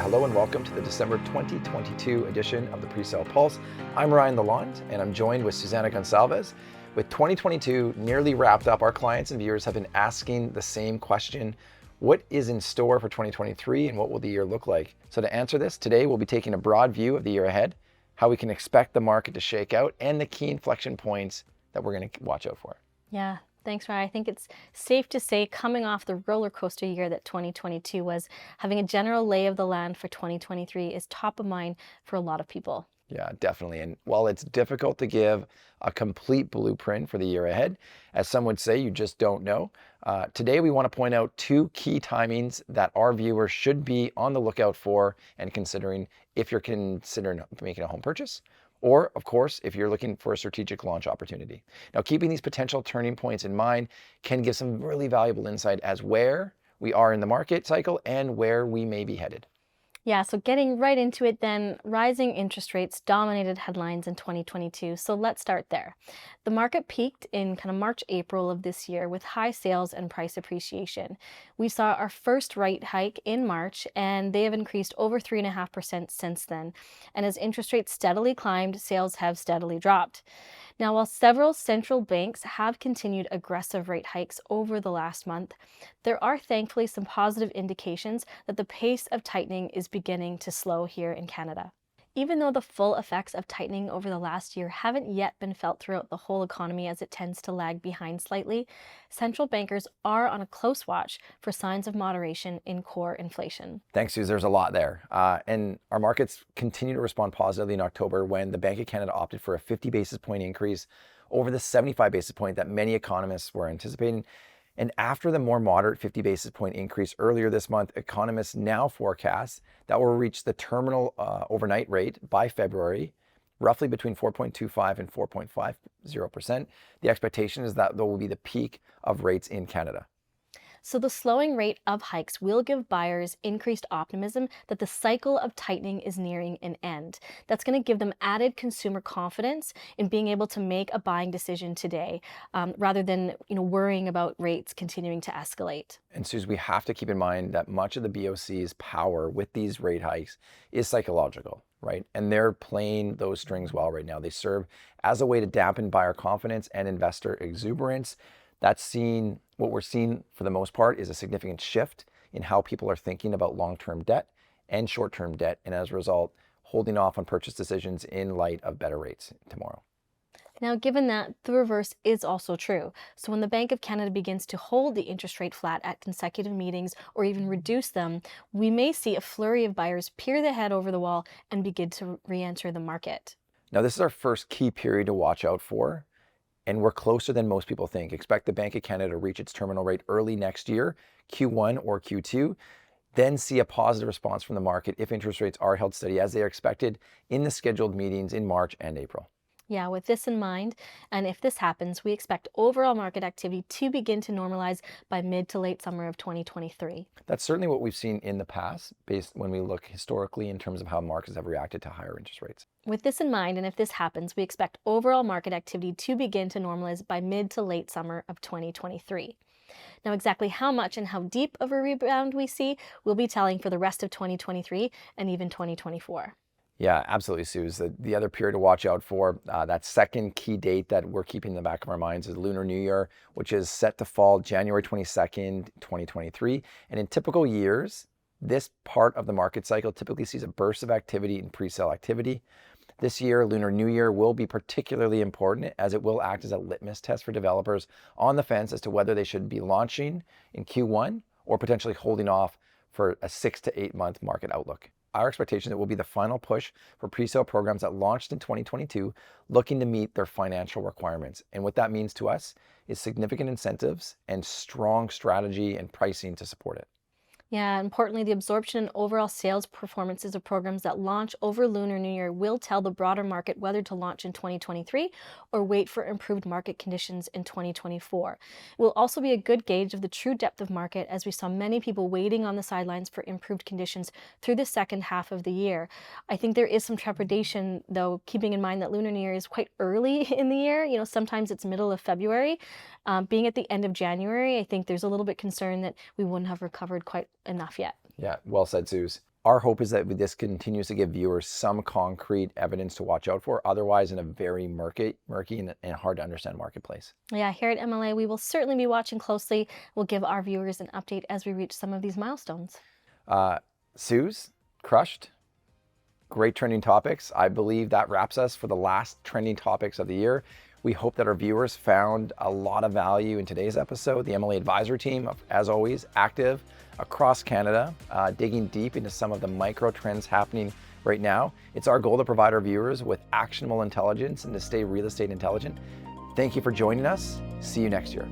Hello and welcome to the December 2022 edition of the Presale Pulse. I'm Ryan Lalonde and I'm joined with Suzana Goncalves. With 2022 nearly wrapped up, our clients and viewers have been asking the same question: what is in store for 2023 and what will the year look like? So to answer this, today we'll be taking a broad view of the year ahead, how we can expect the market to shake out, and the key inflection points that we're going to watch out for. Yeah, thanks, Ryan. I think it's safe to say, coming off the roller coaster year that 2022 was, having a general lay of the land for 2023 is top of mind for a lot of people. Yeah, definitely. And while it's difficult to give a complete blueprint for the year ahead, as some would say, you just don't know. Today, we want to point out two key timings that our viewers should be on the lookout for and considering if you're considering making a home purchase, or of course, if you're looking for a strategic launch opportunity. Now, keeping these potential turning points in mind can give some really valuable insight as where we are in the market cycle and where we may be headed. Yeah, so getting right into it then, rising interest rates dominated headlines in 2022. So let's start there. The market peaked in kind of March, April of this year with high sales and price appreciation. We saw our first rate hike in March, and they have increased over 3.5% since then. And as interest rates steadily climbed, sales have steadily dropped. Now, while several central banks have continued aggressive rate hikes over the last month, there are thankfully some positive indications that the pace of tightening is beginning to slow here in Canada. Even though the full effects of tightening over the last year haven't yet been felt throughout the whole economy, as it tends to lag behind slightly, central bankers are on a close watch for signs of moderation in core inflation. Thanks, Suze. There's a lot there. And our markets continue to respond positively in October when the Bank of Canada opted for a 50 basis point increase over the 75 basis point that many economists were anticipating. And after the more moderate 50 basis point increase earlier this month, economists now forecast that will reach the terminal overnight rate by February, roughly between 4.25 and 4.50%. The expectation is that there will be the peak of rates in Canada. So the slowing rate of hikes will give buyers increased optimism that the cycle of tightening is nearing an end. That's going to give them added consumer confidence in being able to make a buying decision today, rather than worrying about rates continuing to escalate. And Suze, we have to keep in mind that much of the BOC's power with these rate hikes is psychological, right? And they're playing those strings well right now. They serve as a way to dampen buyer confidence and investor exuberance. What we're seeing for the most part is a significant shift in how people are thinking about long-term debt and short-term debt, and as a result, holding off on purchase decisions in light of better rates tomorrow. Now, given that, the reverse is also true. So when the Bank of Canada begins to hold the interest rate flat at consecutive meetings or even reduce them, we may see a flurry of buyers peer their head over the wall and begin to re-enter the market. Now, this is our first key period to watch out for. And we're closer than most people think. Expect the Bank of Canada to reach its terminal rate early next year, Q1 or Q2, then see a positive response from the market if interest rates are held steady as they are expected in the scheduled meetings in March and April. Yeah, with this in mind, and if this happens, we expect overall market activity to begin to normalize by mid to late summer of 2023. That's certainly what we've seen in the past, based when we look historically in terms of how markets have reacted to higher interest rates. With this in mind, and if this happens, we expect overall market activity to begin to normalize by mid to late summer of 2023. Now, exactly how much and how deep of a rebound we see will be telling for the rest of 2023 and even 2024. Yeah, absolutely, Suze. The other period to watch out for, that second key date that we're keeping in the back of our minds is Lunar New Year, which is set to fall January 22nd, 2023. And in typical years, this part of the market cycle typically sees a burst of activity and pre-sale activity. This year, Lunar New Year will be particularly important as it will act as a litmus test for developers on the fence as to whether they should be launching in Q1 or potentially holding off for a 6 to 8 month market outlook. Our expectation is it will be the final push for pre-sale programs that launched in 2022 looking to meet their financial requirements. And what that means to us is significant incentives and strong strategy and pricing to support it. Yeah, importantly, the absorption and overall sales performances of programs that launch over Lunar New Year will tell the broader market whether to launch in 2023 or wait for improved market conditions in 2024. It will also be a good gauge of the true depth of market, as we saw many people waiting on the sidelines for improved conditions through the second half of the year. I think there is some trepidation, though, keeping in mind that Lunar New Year is quite early in the year. Sometimes it's middle of February. Being at the end of January, I think there's a little bit concern that we wouldn't have recovered quite enough yet. Yeah, well said, Suze. Our hope is that this continues to give viewers some concrete evidence to watch out for, otherwise in a very murky and hard to understand marketplace. Yeah, here at MLA, we will certainly be watching closely. We'll give our viewers an update as we reach some of these milestones. Suze, crushed. Great trending topics. I believe that wraps us for the last trending topics of the year. We hope that our viewers found a lot of value in today's episode. The MLA Advisor team, as always, active across Canada, digging deep into some of the micro trends happening right now. It's our goal to provide our viewers with actionable intelligence and to stay real estate intelligent. Thank you for joining us. See you next year.